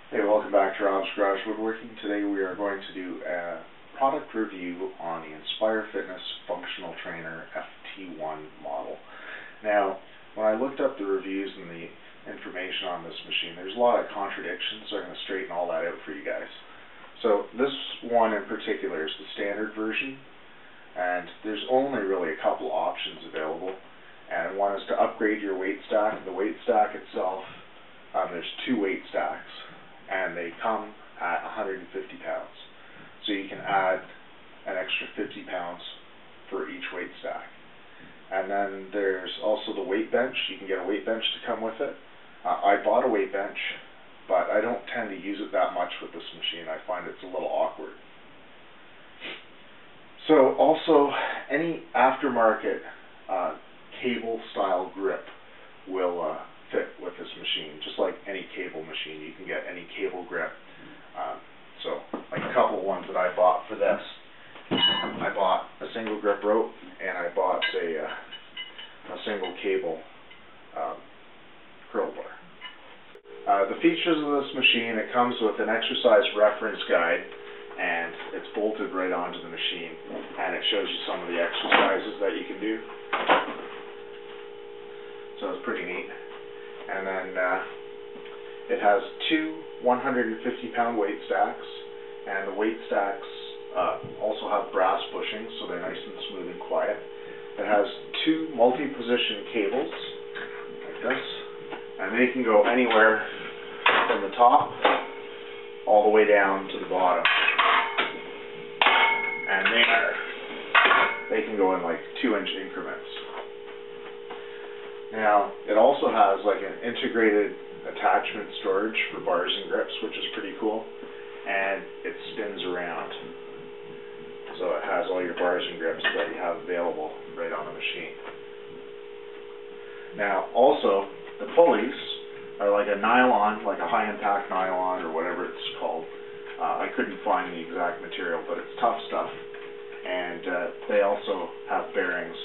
Hey, welcome back to Rob's Garage Woodworking. Today we are going to do a product review on the Inspire Fitness Functional Trainer FT1 model. Now, when I looked up the reviews and the information on this machine, there's a lot of contradictions, so I'm going to straighten all that out for you guys. So this one in particular is the standard version, and there's only really a couple options available. And one is to upgrade your weight stack. The weight stack itself, there's two weight stacks, and they come at 150 pounds. So you can add an extra 50 pounds for each weight stack. And then there's also the weight bench. You can get a weight bench to come with it. I bought a weight bench, but I don't tend to use it that much with this machine. I find it's a little awkward. So also, any aftermarket cable style grip will fit with this machine. Just like any cable machine, you can get any cable grip. So like a couple ones that I bought for this, I bought a single grip rope, and I bought a single cable curl bar. The features of this machine: it comes with an exercise reference guide, and it's bolted right onto the machine, and it shows you some of the exercises that you can do. So it's pretty neat. And then it has two 150-pound weight stacks, and the weight stacks also have brass bushings, so they're nice and smooth and quiet. It has two multi-position cables, like this, and they can go anywhere from the top all the way down to the bottom. And they can go in like 2-inch increments. Now, it also has like an integrated attachment storage for bars and grips, which is pretty cool, and it spins around. So it has all your bars and grips that you have available right on the machine. Now, also, the pulleys are like a nylon, like a high-impact nylon or whatever it's called. I couldn't find the exact material, but it's tough stuff. And they also have bearings,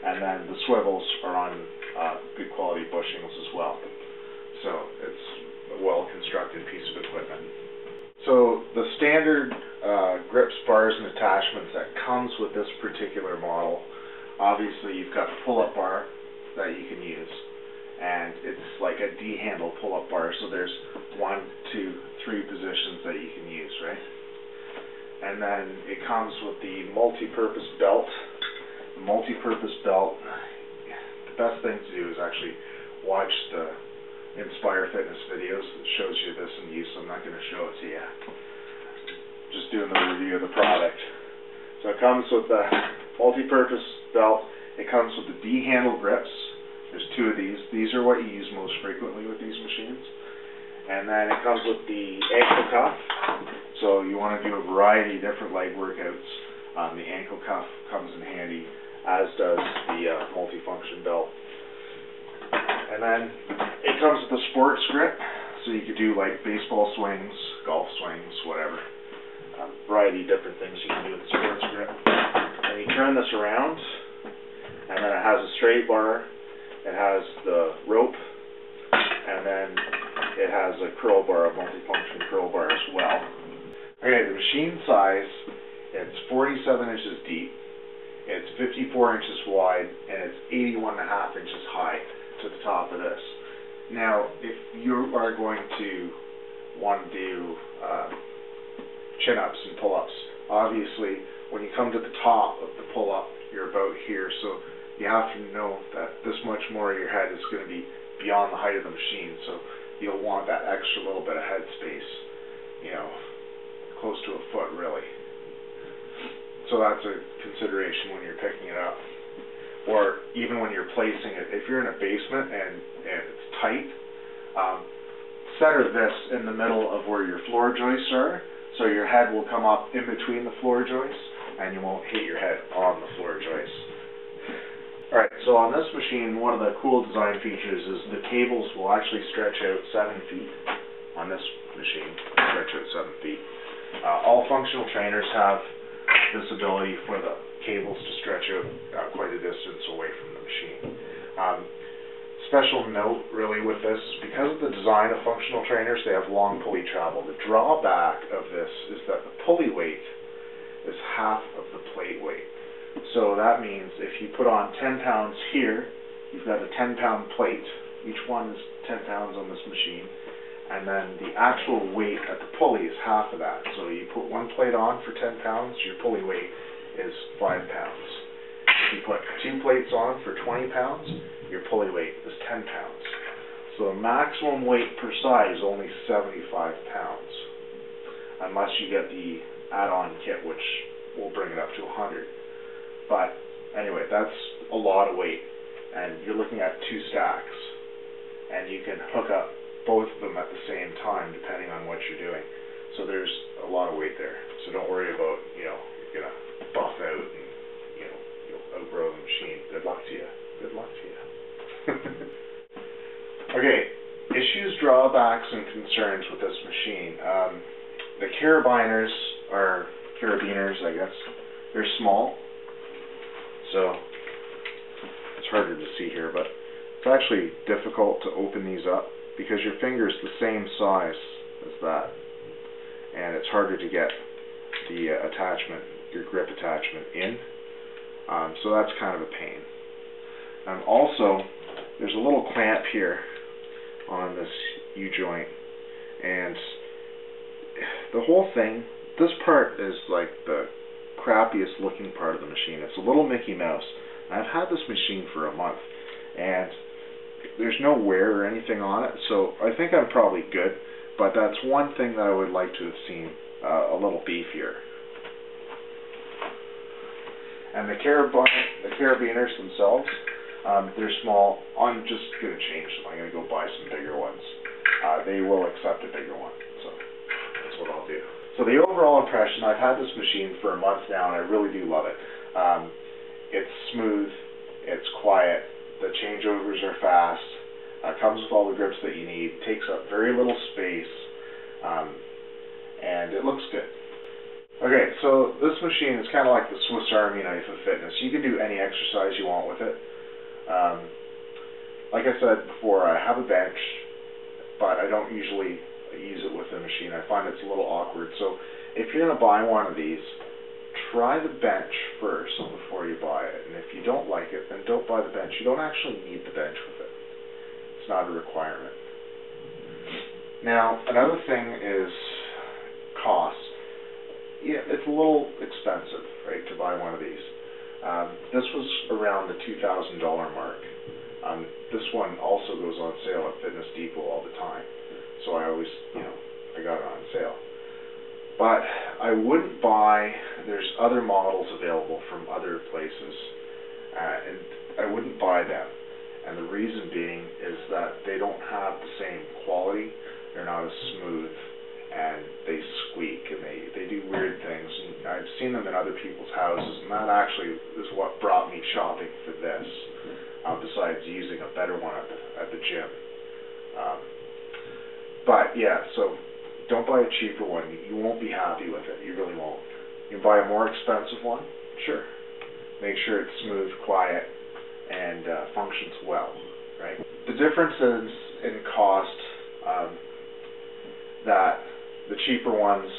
and then the swivels are on good quality bushings as well. So it's a well-constructed piece of equipment. So the standard grips, bars, and attachments that comes with this particular model, obviously you've got the pull-up bar that you can use, and it's like a D-handle pull-up bar, so there's 1, 2, 3 positions that you can use, right? And then it comes with the multi-purpose belt. The multi-purpose belt, the best thing to do is actually watch the Inspire Fitness videos. It shows you this in use. I'm not going to show it to you. Just doing the review of the product. So it comes with the multi-purpose belt. It comes with the D-handle grips. There's 2 of these. These are what you use most frequently with these machines. And then it comes with the ankle cuff. So you want to do a variety of different leg workouts. The ankle cuff comes in handy, as does the multifunction belt. And then it comes with a sports grip, so you could do like baseball swings, golf swings, whatever. Variety of different things you can do with the sports grip. And you turn this around, and then it has a straight bar, it has the rope, and then it has a curl bar, a multifunction curl bar as well. Okay, the machine size, it's 47 inches deep, it's 54 inches wide, and it's 81.5 inches high to the top of this. Now, if you are going to want to do chin-ups and pull-ups, obviously when you come to the top of the pull-up, you're about here, so you have to know that this much more of your head is going to be beyond the height of the machine, so you'll want that extra little bit of head space, you know, close to a foot really. So that's a consideration when you're picking it up. Or even when you're placing it, if you're in a basement and it's tight, center this in the middle of where your floor joists are, so your head will come up in between the floor joists, and you won't hit your head on the floor joists. Alright, so on this machine, one of the cool design features is the cables will actually stretch out 7 feet on this machine, stretch out 7 feet. All functional trainers have this ability for the cables to stretch out quite a distance away from the machine. special note really with this is because of the design of functional trainers, they have long pulley travel. The drawback of this is that the pulley weight is half of the plate weight. So that means if you put on 10 pounds here, you've got a 10-pound plate. Each one is 10 pounds on this machine. And then the actual weight at the pulley is half of that. So you put one plate on for 10 pounds, your pulley weight is 5 pounds. If you put 2 plates on for 20 pounds, your pulley weight is 10 pounds. So the maximum weight per side is only 75 pounds, unless you get the add-on kit, which will bring it up to 100. But anyway, that's a lot of weight, and you're looking at 2 stacks, and you can hook up both of them at the same time depending on what you're doing. So there's a lot of weight there. So don't worry about, you're gonna buff out and you'll outgrow the machine. Good luck to you. Good luck to you. Okay, issues, drawbacks, and concerns with this machine. The carabiners, or carabiners, I guess, they're small, so it's harder to see here, but it's actually difficult to open these up because your finger's the same size as that, and it's harder to get the attachment, your grip attachment in, so that's kind of a pain. Also, there's a little clamp here on this U-joint, and the whole thing, this part is like the crappiest looking part of the machine. It's a little Mickey Mouse. I've had this machine for a month, and there's no wear or anything on it, so I think I'm probably good, but that's one thing that I would like to have seen a little beefier. And the carabiners themselves, they're small. I'm just going to change them. I'm going to go buy some bigger ones. They will accept a bigger one, so that's what I'll do. So the overall impression, I've had this machine for a month now, and I really do love it. It's smooth, it's quiet, the changeovers are fast, comes with all the grips that you need, takes up very little space, and it looks good. Okay, so this machine is kind of like the Swiss Army knife of fitness. You can do any exercise you want with it. Like I said before, I have a bench, but I don't usually use it with the machine. I find it's a little awkward. So if you're going to buy one of these, try the bench first before you buy it. And if you don't like it, then don't buy the bench. You don't actually need the bench with it. It's not a requirement. Now, another thing is cost. Yeah, it's a little expensive, right, to buy one of these. This was around the $2,000 mark. This one also goes on sale at Fitness Depot all the time. So I always, I got it on sale. But I wouldn't buy, there's other models available from other places, and I wouldn't buy them. And the reason being is that they don't have the same quality, they're not as smooth, and they squeak, and they do weird things. And I've seen them in other people's houses, and that actually is what brought me shopping for this, besides using a better one at the gym. But yeah, so don't buy a cheaper one. You won't be happy with it. You really won't. You can buy a more expensive one, sure. Make sure it's smooth, quiet, and functions well, right? The difference is in cost, that the cheaper ones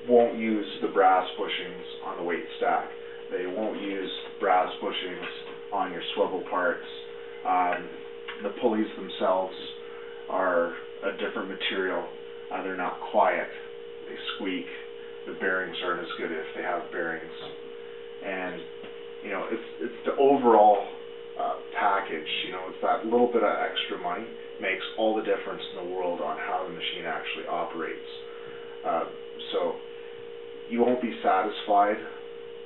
won't use the brass bushings on the weight stack. They won't use brass bushings on your swivel parts. The pulleys themselves are a different material. They're not quiet. They squeak. The bearings aren't as good if they have bearings. And it's the overall package. It's that little bit of extra money makes all the difference in the world on how the machine actually operates. So you won't be satisfied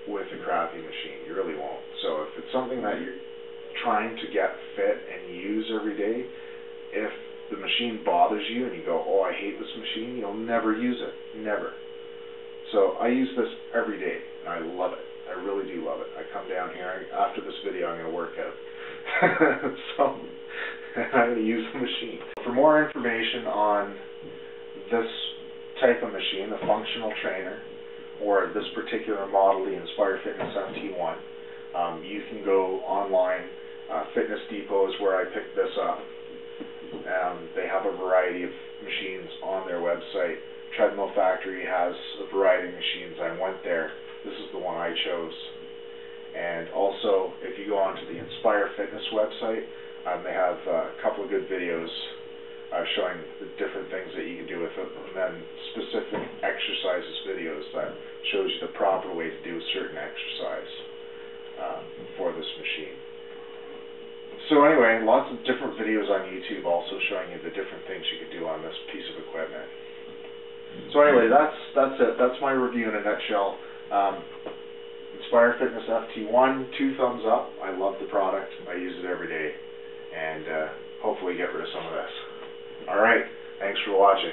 with a crappy machine. You really won't. So if it's something that you're trying to get fit and use every day, if the machine bothers you and you go, oh, I hate this machine, you'll never use it. Never. So I use this every day, and I love it. I really do love it. I come down here, after this video I'm going to work out. So I'm going to use the machine. For more information on this type of machine, a functional trainer, or this particular model, the Inspire Fitness FT1, you can go online Fitness Depot is where I picked this up. They have a variety of machines on their website. Treadmill Factory has a variety of machines. I went there. This is the one I chose. And also, if you go onto the Inspire Fitness website, they have a couple of good videos showing the different things that you can do with it, and then specific exercises videos that shows you the proper way to do a certain exercise for this machine. So anyway, lots of different videos on YouTube also showing you the different things you can do on this piece of equipment. So anyway, that's it. That's my review in a nutshell. Inspire Fitness FT1, 2 thumbs up. I love the product. I use it every day, and hopefully get rid of some of this. All right, thanks for watching.